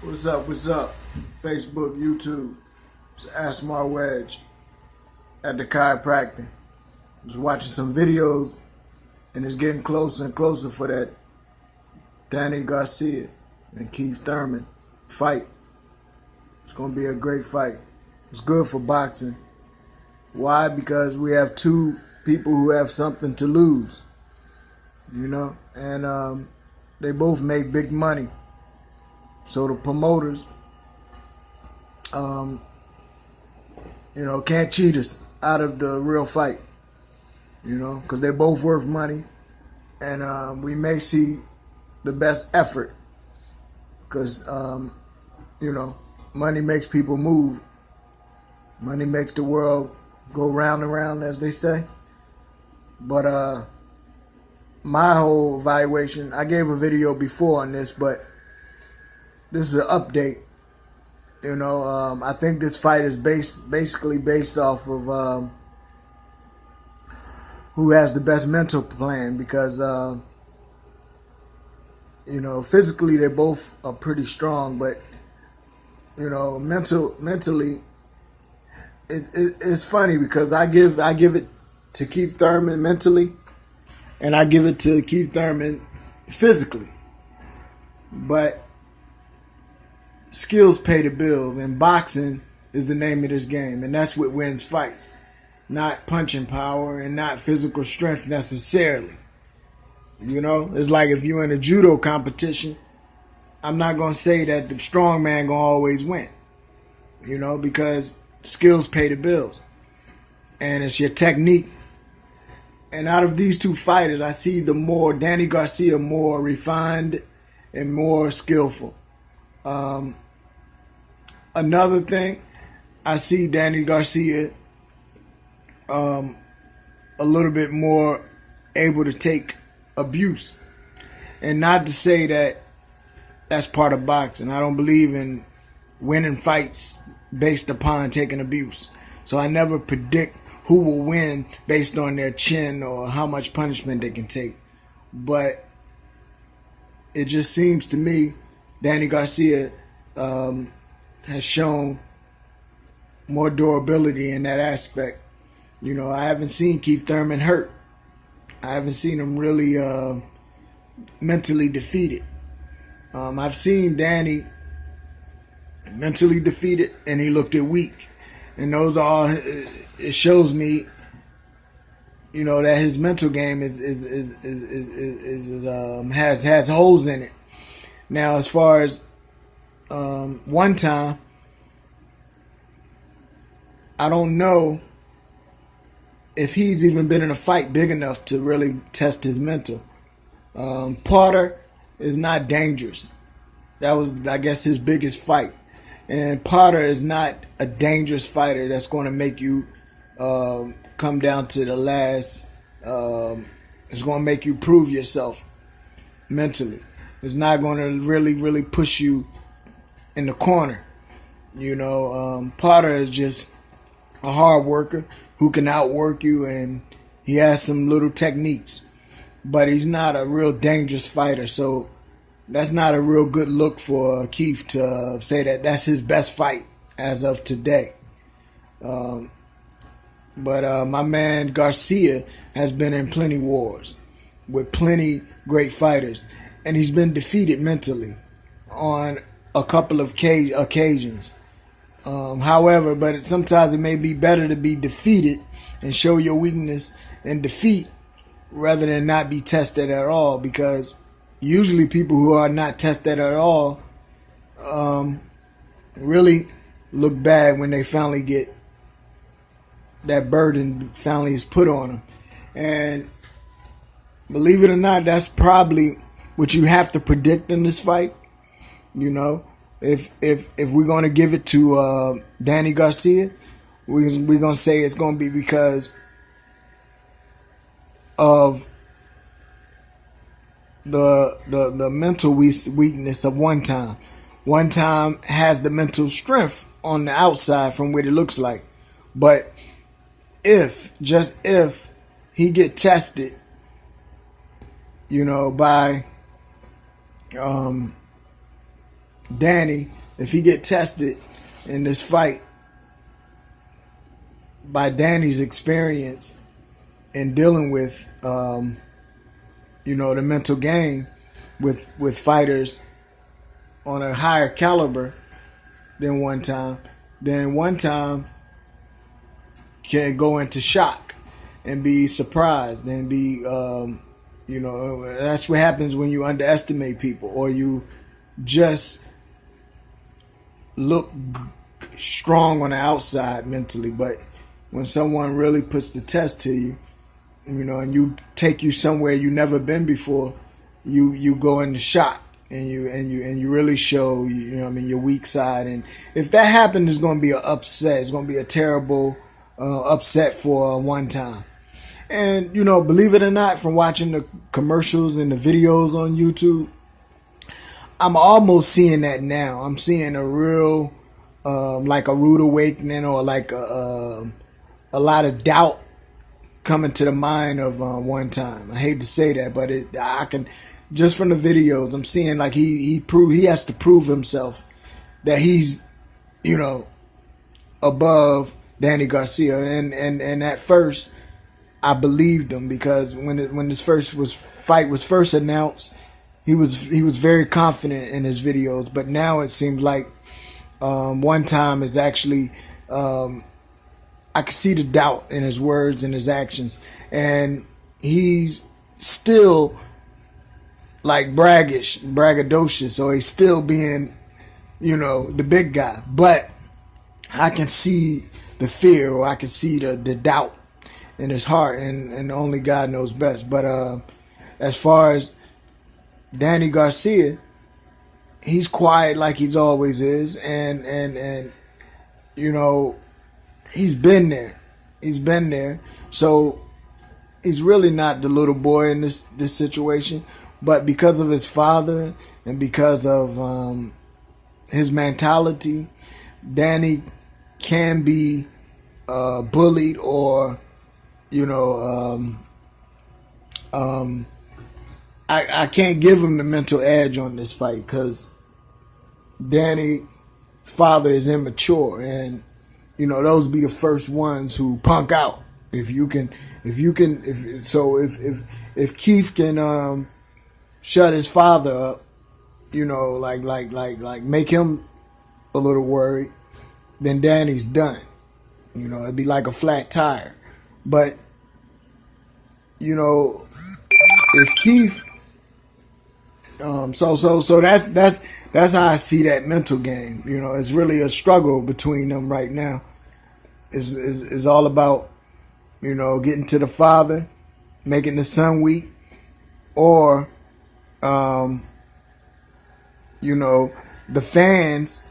What's up? What's up? Facebook, YouTube. It's Asmar Wedge at the chiropractor. Was watching some videos and it's getting closer and closer for that Danny Garcia and Keith Thurman fight. It's going to be a great fight. It's good for boxing. Why? Because we have two people who have something to lose, and they both make big money. So the promoters, can't cheat us out of the real fight, because they're both worth money. And we may see the best effort because, money makes people move. Money makes the world go round and round, as they say. But my whole evaluation, I gave a video before on this, but this is an update. I think this fight is basically based off of who has the best mental plan, because physically they both are pretty strong, but mentally it's funny because I give it to Keith Thurman mentally, and I give it to Keith Thurman physically, but skills pay the bills, and boxing is the name of this game, and that's what wins fights. Not punching power and not physical strength necessarily. It's like if you're in a judo competition, I'm not going to say that the strong man going to always win, because skills pay the bills, and it's your technique. And out of these two fighters, I see Danny Garcia more refined and more skillful. Another thing, I see Danny Garcia a little bit more able to take abuse. And not to say that that's part of boxing. I don't believe in winning fights based upon taking abuse. So I never predict who will win based on their chin or how much punishment they can take. But it just seems to me Danny Garcia has shown more durability in that aspect. I haven't seen Keith Thurman hurt. I haven't seen him really mentally defeated. I've seen Danny mentally defeated, and he looked weak. And those are, it shows me, that his mental game has holes in it. Now, as far as one time, I don't know if he's even been in a fight big enough to really test his mental. Potter is not dangerous. That was, I guess, his biggest fight. And Potter is not a dangerous fighter that's going to make you come down to the last. It's going to make you prove yourself mentally. It's not going to really push you in the corner. Potter is just a hard worker who can outwork you, and he has some little techniques, but he's not a real dangerous fighter. So that's not a real good look for Keith to say that that's his best fight as of today. But my man Garcia has been in plenty wars with plenty great fighters, and he's been defeated mentally on a couple of occasions. However, but sometimes it may be better to be defeated and show your weakness in defeat rather than not be tested at all, because usually people who are not tested at all really look bad when they finally get that burden finally is put on them. And believe it or not, that's probably what you have to predict in this fight. If we're going to give it to Danny Garcia, we're going to say it's going to be because of the mental weakness of one time. One time has the mental strength on the outside from what it looks like. But if he get tested, by Danny, if he get tested in this fight by Danny's experience in dealing with, the mental game with fighters on a higher caliber than one time can go into shock and be surprised and be, that's what happens when you underestimate people or you just look strong on the outside mentally, but when someone really puts the test to you, and you take you somewhere you never been before, you go into shock and you really show your weak side. And if that happens, it's going to be an upset. It's going to be a terrible upset for one time. And believe it or not, from watching the commercials and the videos on YouTube, I'm almost seeing that now. I'm seeing a real like a rude awakening, or like a lot of doubt coming to the mind of one time. I hate to say that, but I can, just from the videos, I'm seeing like he has to prove himself that he's above Danny Garcia, and at first I believed him, because when this fight was first announced, he was very confident in his videos, but now it seems like one time is actually I can see the doubt in his words and his actions, and he's still like braggadocious, or he's still being, the big guy. But I can see the fear, or I can see the doubt in his heart, and only God knows best. But as far as Danny Garcia, he's quiet like he's always is, and he's been there. He's been there. So he's really not the little boy in this situation. But because of his father and because of his mentality, Danny can be bullied, or I can't give him the mental edge on this fight, because Danny's father is immature, and those be the first ones who punk out. If Keith can shut his father up, like make him a little worried, then Danny's done. It'd be like a flat tire. But if Keith, so that's how I see that mental game. It's really a struggle between them right now. Is all about getting to the father, making the son weak, or the fans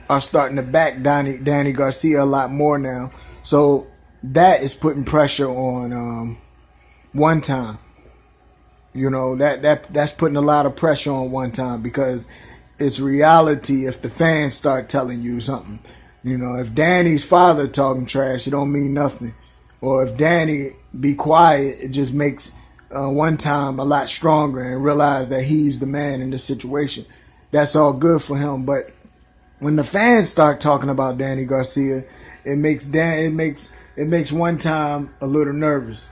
are starting to back Danny Garcia a lot more now. So that is putting pressure on one time. That's putting a lot of pressure on one time, because it's reality if the fans start telling you something. If Danny's father talking trash, it don't mean nothing. Or if Danny be quiet, it just makes one time a lot stronger and realize that he's the man in this situation. That's all good for him. But when the fans start talking about Danny Garcia, it makes one time a little nervous,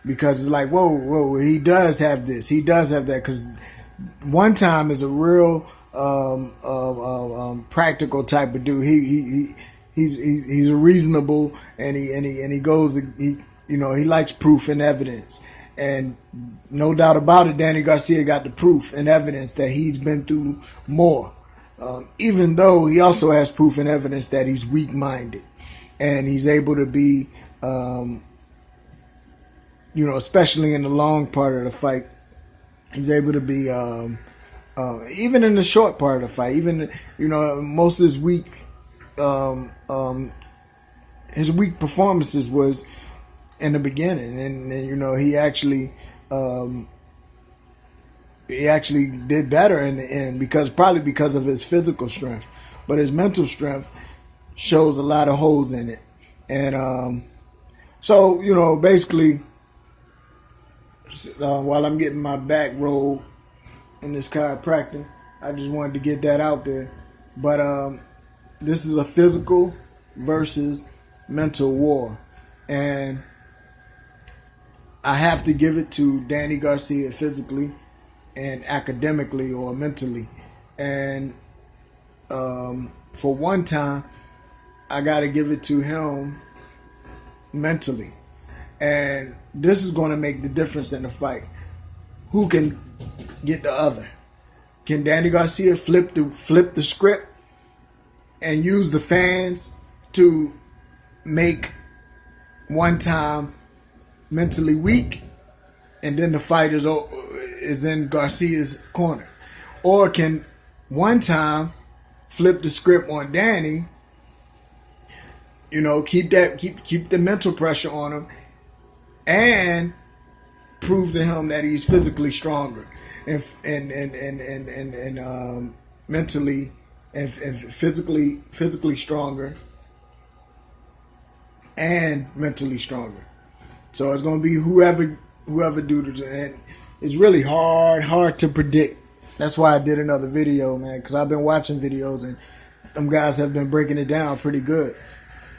because it's like, whoa, he does have this, he does have that. Because one time is a real practical type of dude. He's a reasonable, and he goes, he likes proof and evidence. And no doubt about it, Danny Garcia got the proof and evidence that he's been through more. Even though he also has proof and evidence that he's weak-minded, and he's able to be, especially in the long part of the fight, he's able to be, even in the short part of the fight, even most of his weak performances was in the beginning, and he actually did better in the end, probably because of his physical strength, but his mental strength shows a lot of holes in it. And so basically, while I'm getting my back rolled in this chiropractor, I just wanted to get that out there. But this is a physical versus mental war. And I have to give it to Danny Garcia physically and academically or mentally. And for one time, I got to give it to him mentally. And this is going to make the difference in the fight. Who can get the other? Can Danny Garcia flip the script and use the fans to make one time mentally weak, and then the fight is in Garcia's corner? Or can one time flip the script on Danny, keep the mental pressure on him, and prove to him that he's physically stronger and mentally and physically stronger and mentally stronger. So it's gonna be whoever do this, and it's really hard to predict. That's why I did another video, man, because I've been watching videos and them guys have been breaking it down pretty good.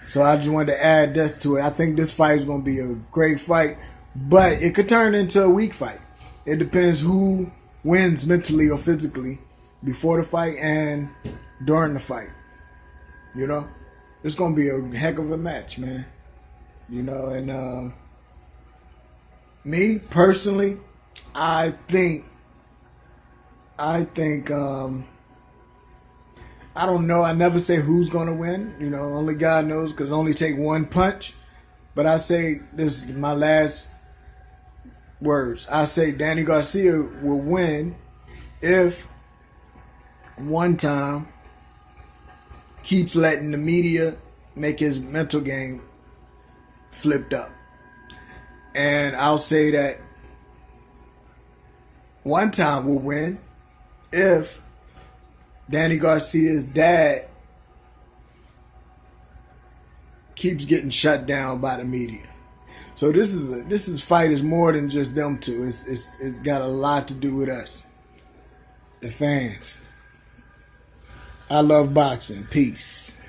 So I just wanted to add this to it. I think this fight is gonna be a great fight, but it could turn into a weak fight. It depends who wins mentally or physically before the fight and during the fight. It's gonna be a heck of a match, man. And me personally, I think I don't know. I never say who's gonna win. Only God knows, because it only take one punch. But I say this is my last words. I say Danny Garcia will win if one time keeps letting the media make his mental game flipped up. And I'll say that one time will win if Danny Garcia's dad keeps getting shut down by the media. So this fight is more than just them two. It's got a lot to do with us, the fans. I love boxing. Peace.